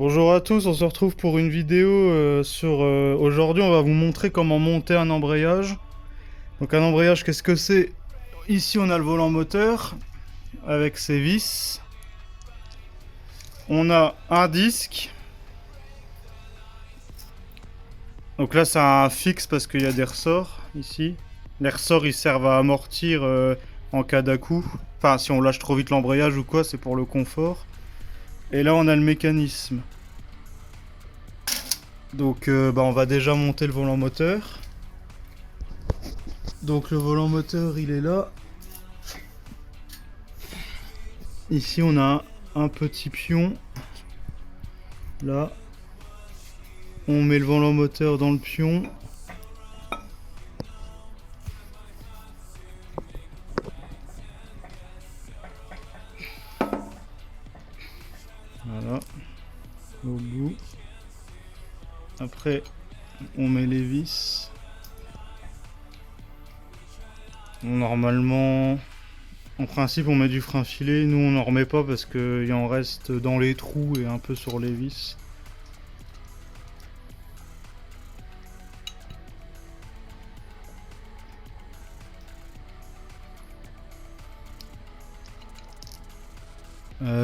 Bonjour à tous, on se retrouve pour une vidéo Aujourd'hui, on va vous montrer comment monter un embrayage. Donc un embrayage, qu'est-ce que c'est? Ici, on a le volant moteur avec ses vis. On a un disque. Donc là, c'est un fixe parce qu'il y a des ressorts ici. Les ressorts, ils servent à amortir en cas d'à-coup. Enfin, si on lâche trop vite l'embrayage ou quoi, c'est pour le confort. Et là, on a le mécanisme. Donc on va déjà monter le volant moteur. Donc le volant moteur il est là. Ici on a un petit pion. Là. On met le volant moteur dans le pion. Voilà. Au bout. Après on met les vis. Normalement, en principe, on met du frein filé. Nous, on n'en remet pas parce qu'il en reste dans les trous et un peu sur les vis.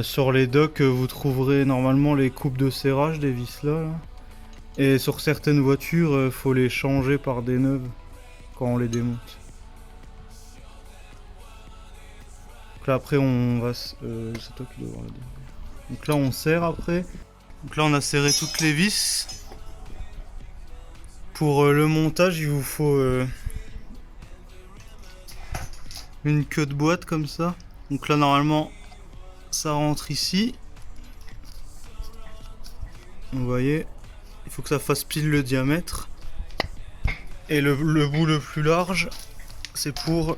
Sur les docks, vous trouverez normalement les coupes de serrage des vis là. Et sur certaines voitures, faut les changer par des neuves quand on les démonte. Donc là après on va... c'est toi qui dois le démonter. Donc là on serre après. Donc là on a serré toutes les vis. Pour le montage il vous faut une queue de boîte comme ça. Donc là normalement ça rentre ici. Vous voyez, il faut que ça fasse pile le diamètre. Et le bout le plus large c'est pour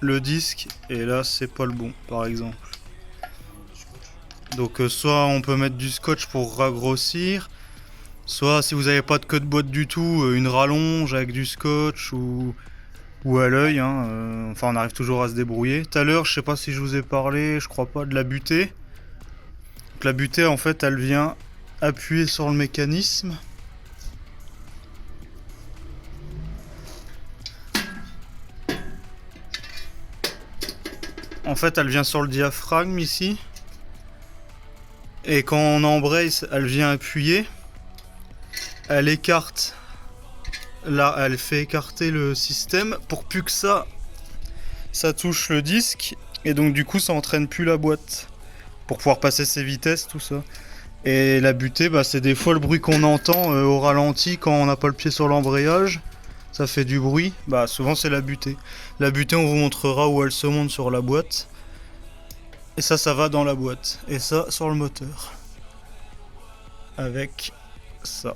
le disque. Et là c'est pas le bon par exemple. Donc soit on peut mettre du scotch pour ragrossir, soit si vous n'avez pas de queue de boîte du tout, une rallonge avec du scotch ou à l'œil. Enfin on arrive toujours à se débrouiller. Tout à l'heure je sais pas si je vous ai parlé, je crois pas, de la butée. Donc la butée en fait elle vient appuyer sur le mécanisme. En fait elle vient sur le diaphragme ici. Et quand on embraye, elle vient appuyer. Elle écarte. Là, elle fait écarter le système pour plus que ça touche le disque. Et donc du coup, ça entraîne plus la boîte. Pour pouvoir passer ses vitesses, tout ça. Et la butée, c'est des fois le bruit qu'on entend au ralenti quand on n'a pas le pied sur l'embrayage. Ça fait du bruit. Souvent c'est la butée. La butée, on vous montrera où elle se monte sur la boîte. Et ça va dans la boîte. Et ça sur le moteur. Avec ça.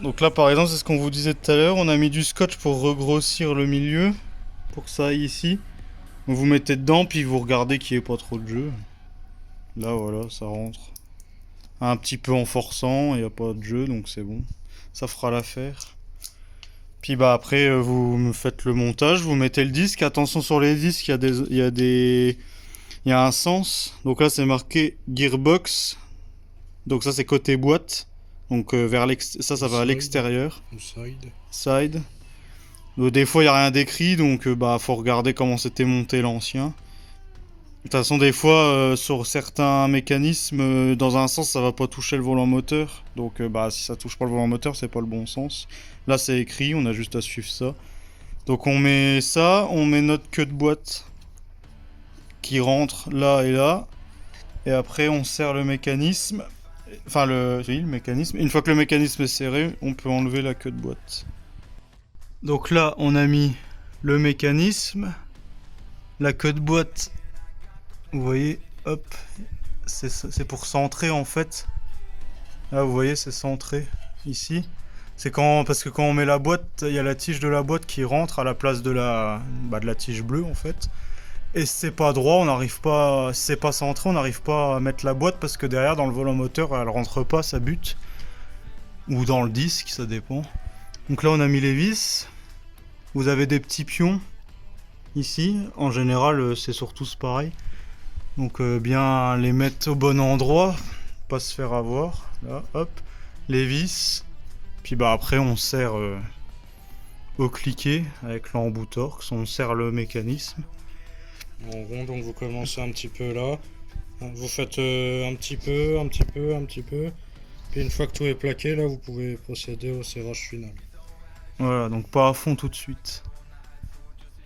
Donc là par exemple c'est ce qu'on vous disait tout à l'heure. On a mis du scotch pour regrossir le milieu. Pour que ça aille ici. Donc vous mettez dedans puis vous regardez qu'il n'y ait pas trop de jeu. Là voilà ça rentre. Un petit peu en forçant. Il n'y a pas de jeu donc c'est bon. Ça fera l'affaire. Puis après vous me faites le montage, vous mettez le disque. Attention sur les disques, il y a un sens. Donc là c'est marqué Gearbox. Donc ça c'est côté boîte. Donc vers ça va à l'extérieur. Side. Donc, des fois il n'y a rien d'écrit, donc faut regarder comment c'était monté l'ancien. De toute façon des fois sur certains mécanismes, dans un sens ça va pas toucher le volant moteur. Donc si ça touche pas le volant moteur c'est pas le bon sens. Là c'est écrit, on a juste à suivre ça. Donc on met ça, on met notre queue de boîte qui rentre là et là. Et après on serre le mécanisme. Enfin le mécanisme. Une fois que le mécanisme est serré, on peut enlever la queue de boîte. Donc là on a mis le mécanisme. La queue de boîte, vous voyez, hop, c'est pour centrer en fait. Là vous voyez c'est centré ici. C'est parce que quand on met la boîte, il y a la tige de la boîte qui rentre à la place de la tige bleue en fait. Et si c'est pas droit, on n'arrive pas. Si c'est pas centré, on n'arrive pas à mettre la boîte parce que derrière dans le volant moteur elle rentre pas, ça bute. Ou dans le disque, ça dépend. Donc là on a mis les vis. Vous avez des petits pions ici. En général c'est sur tous pareil. Donc bien les mettre au bon endroit, pas se faire avoir. Là, hop, les vis. Puis bah après on serre au cliquet avec l'embout torx, on serre le mécanisme. En rond, donc vous commencez un petit peu là. Vous faites un petit peu, un petit peu, un petit peu. Puis une fois que tout est plaqué, là vous pouvez procéder au serrage final. Voilà, donc pas à fond tout de suite.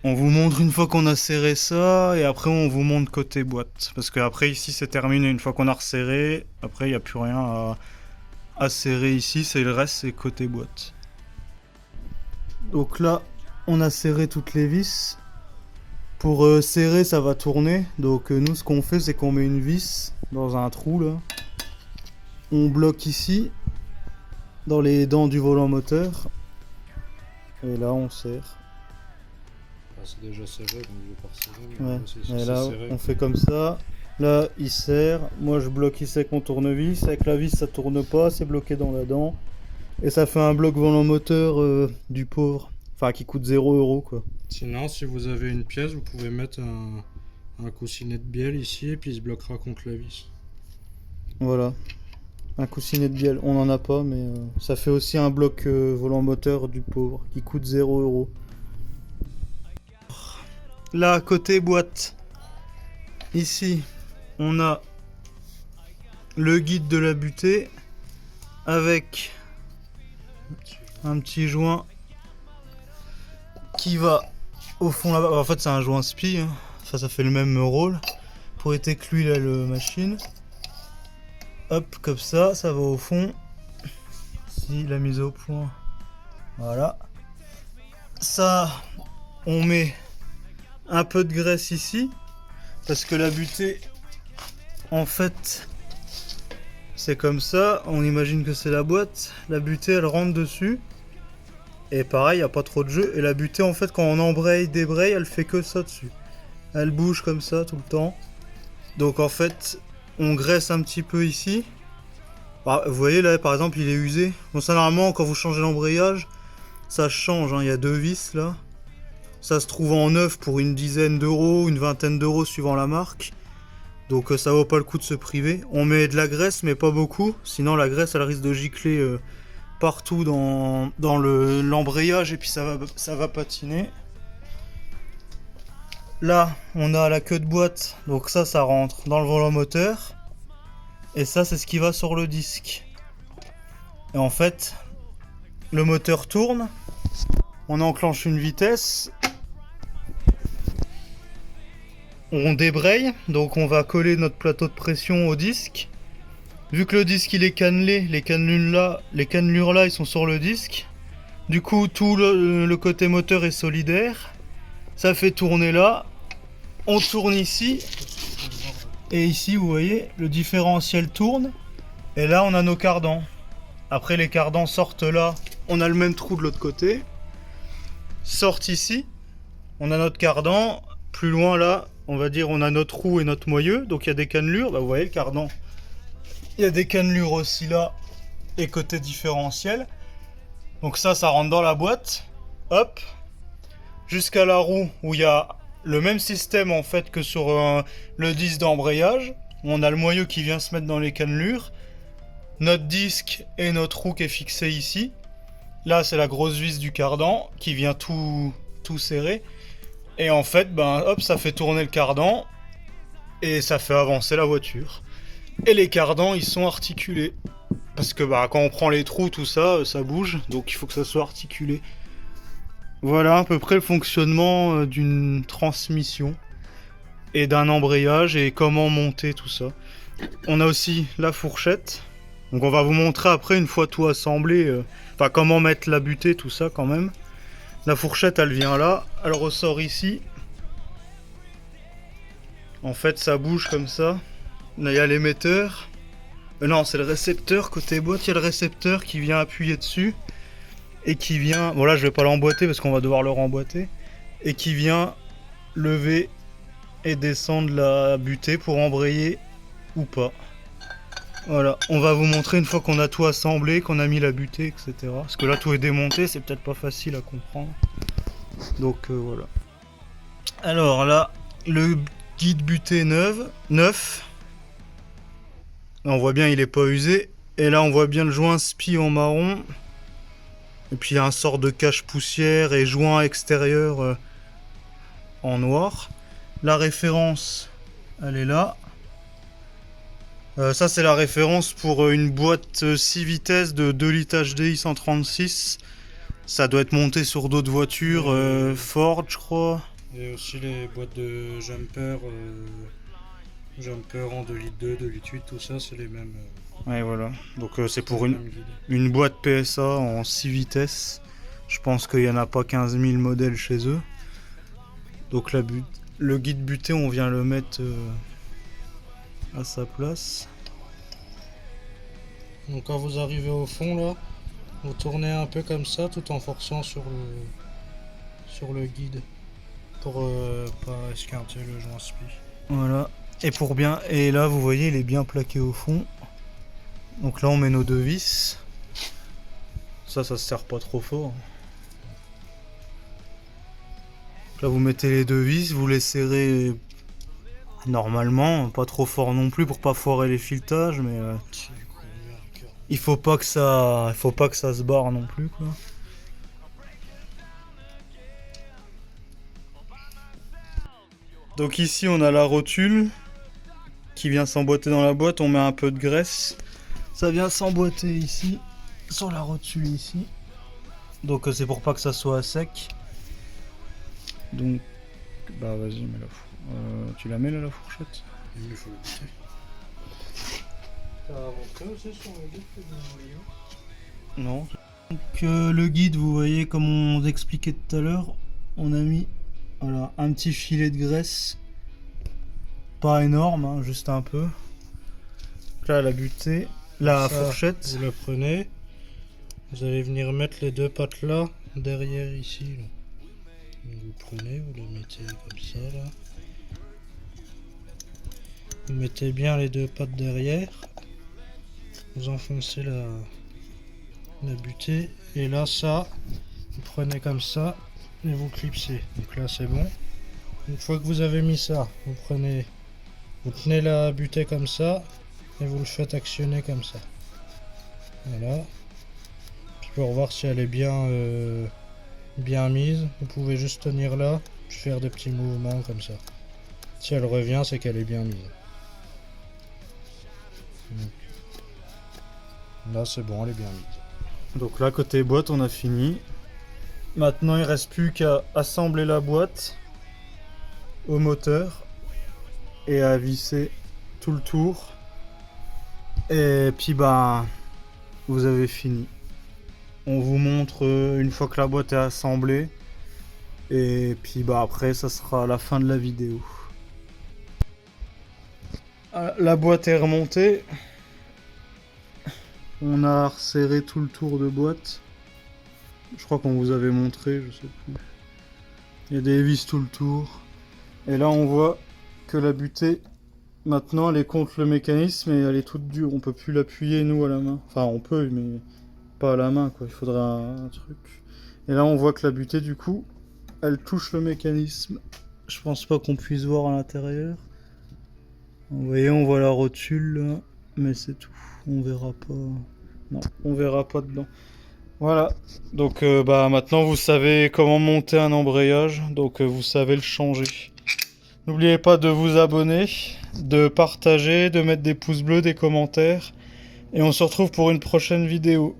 On vous montre une fois qu'on a serré ça, et après on vous montre côté boîte. Parce que après ici c'est terminé, une fois qu'on a resserré, après il n'y a plus rien à serrer ici, c'est le reste c'est côté boîte. Donc là on a serré toutes les vis. Pour serrer ça va tourner, donc nous ce qu'on fait c'est qu'on met une vis dans un trou là. On bloque ici, dans les dents du volant moteur. Et là on serre. C'est déjà serré, donc je vais pas resserrer. Ouais. Et là, serré. On fait comme ça. Là, il serre. Moi, je bloque ici avec mon tournevis. Avec la vis, ça tourne pas. C'est bloqué dans la dent. Et ça fait un bloc volant moteur du pauvre. Enfin, qui coûte 0 € quoi. Sinon, si vous avez une pièce, vous pouvez mettre un coussinet de bielle ici. Et puis, il se bloquera contre la vis. Voilà. Un coussinet de bielle. On n'en a pas, mais ça fait aussi un bloc volant moteur du pauvre. Qui coûte 0 €. Là, côté boîte, ici, on a le guide de la butée avec un petit joint qui va au fond là-bas. En fait, c'est un joint spi, hein. Ça fait le même rôle pour étecler la machine. Hop, comme ça va au fond. Si la mise au point, voilà. Ça, on met un peu de graisse ici parce que la butée en fait c'est comme ça, on imagine que c'est la boîte, la butée elle rentre dessus et pareil, il n'y a pas trop de jeu, et la butée en fait quand on embraye, débraye, elle fait que ça dessus, elle bouge comme ça tout le temps, donc en fait on graisse un petit peu ici. Vous voyez là par exemple il est usé, bon ça normalement quand vous changez l'embrayage ça change, hein. Il y a 2 vis là. Ça se trouve en neuf pour une dizaine d'euros, une vingtaine d'euros suivant la marque. Donc ça vaut pas le coup de se priver. On met de la graisse mais pas beaucoup, sinon la graisse elle risque de gicler partout dans l'embrayage et puis ça va patiner. Là on a la queue de boîte, donc ça rentre dans le volant moteur. Et ça c'est ce qui va sur le disque. Et en fait, le moteur tourne, on enclenche une vitesse. On débraye, donc on va coller notre plateau de pression au disque. Vu que le disque il est cannelé, les cannelures là ils sont sur le disque. Du coup tout le côté moteur est solidaire. Ça fait tourner là. On tourne ici. Et ici vous voyez le différentiel tourne. Et là on a nos cardans. Après les cardans sortent là. On a le même trou de l'autre côté. Sortent ici. On a notre cardan. Plus loin là, on va dire on a notre roue et notre moyeu, donc il y a des cannelures, bah vous voyez le cardan, il y a des cannelures aussi là, et côté différentiel, donc ça rentre dans la boîte, hop, jusqu'à la roue où il y a le même système en fait que sur le disque d'embrayage, on a le moyeu qui vient se mettre dans les cannelures, notre disque et notre roue qui est fixé ici, là c'est la grosse vis du cardan qui vient tout serrer. Et en fait, hop, ça fait tourner le cardan et ça fait avancer la voiture. Et les cardans, ils sont articulés. Parce que quand on prend les trous, tout ça, ça bouge. Donc il faut que ça soit articulé. Voilà à peu près le fonctionnement d'une transmission et d'un embrayage et comment monter tout ça. On a aussi la fourchette. Donc on va vous montrer après, une fois tout assemblé, comment mettre la butée, tout ça quand même. La fourchette elle vient là, elle ressort ici. En fait ça bouge comme ça. Là il y a l'émetteur. Non c'est le récepteur côté boîte, il y a le récepteur qui vient appuyer dessus. Et qui vient, bon là je vais pas l'emboîter parce qu'on va devoir le remboîter. Et qui vient lever et descendre la butée pour embrayer ou pas. Voilà, on va vous montrer une fois qu'on a tout assemblé, qu'on a mis la butée, etc. Parce que là tout est démonté, c'est peut-être pas facile à comprendre. Donc voilà. Alors là, le guide butée neuf. Là, on voit bien il est pas usé. Et là on voit bien le joint spi en marron. Et puis il y a un sort de cache poussière et joint extérieur en noir. La référence, elle est là. Ça c'est la référence pour une boîte 6 vitesses de 2 litres HDI 136. Ça doit être monté sur d'autres voitures, Ford je crois. Et aussi les boîtes de jumper, jumper en 2 litres 2, 2 litres 8, tout ça c'est les mêmes. Ouais voilà, donc c'est pour les mêmes guides. une boîte PSA en 6 vitesses. Je pense qu'il n'y en a pas 15 000 modèles chez eux. Donc le guide buté on vient le mettre à sa place. Donc quand vous arrivez au fond là, vous tournez un peu comme ça tout en forçant sur le guide pour pas esquinter le joint spi. Voilà. Et là vous voyez il est bien plaqué au fond. Donc là on met nos deux vis. Ça se serre pas trop fort. Là vous mettez les deux vis, vous les serrez normalement, pas trop fort non plus pour pas foirer les filetages, mais il faut pas que ça se barre non plus quoi. Donc ici on a la rotule qui vient s'emboîter dans la boîte, on met un peu de graisse. Ça vient s'emboîter ici, sur la rotule ici. Donc c'est pour pas que ça soit à sec. Donc bah vas-y mets tu la mets là la fourchette. Il faut le buter. T'as montré aussi sur le guide que vous voyez? Non. Donc le guide vous voyez comme on vous expliquait tout à l'heure, on a mis voilà, un petit filet de graisse. Pas énorme, hein, juste un peu. Donc là la butée, la fourchette. Vous le prenez, vous allez venir mettre les deux pattes là, derrière ici. Là. Vous le prenez, vous le mettez comme ça là. Vous mettez bien les deux pattes derrière. Vous enfoncez la butée. Et là ça, vous prenez comme ça et vous clipsez. Donc là c'est bon. Une fois que vous avez mis ça, vous tenez la butée comme ça et vous le faites actionner comme ça. Voilà. Puis pour voir si elle est bien mise, vous pouvez juste tenir là, puis faire des petits mouvements comme ça. Si elle revient, c'est qu'elle est bien mise. Donc, là c'est bon, elle est bien mise. Donc là côté boîte on a fini. Maintenant il reste plus qu'à assembler la boîte au moteur et à visser tout le tour. Et puis bah vous avez fini. On vous montre une fois que la boîte est assemblée. Et puis bah après ça sera la fin de la vidéo. La boîte est remontée. On a resserré tout le tour de boîte. Je crois qu'on vous avait montré, je sais plus. Il y a des vis tout le tour. Et là on voit que la butée, maintenant elle est contre le mécanisme et elle est toute dure. On peut plus l'appuyer nous à la main. Enfin on peut mais pas à la main quoi. Il faudrait un truc. Et là on voit que la butée du coup, elle touche le mécanisme. Je pense pas qu'on puisse voir à l'intérieur. Vous voyez on voit la rotule là. Mais c'est tout. On verra pas. Non, on verra pas dedans. Voilà, donc bah maintenant vous savez comment monter un embrayage, donc vous savez le changer. N'oubliez pas de vous abonner, de partager, de mettre des pouces bleus, des commentaires, et on se retrouve pour une prochaine vidéo.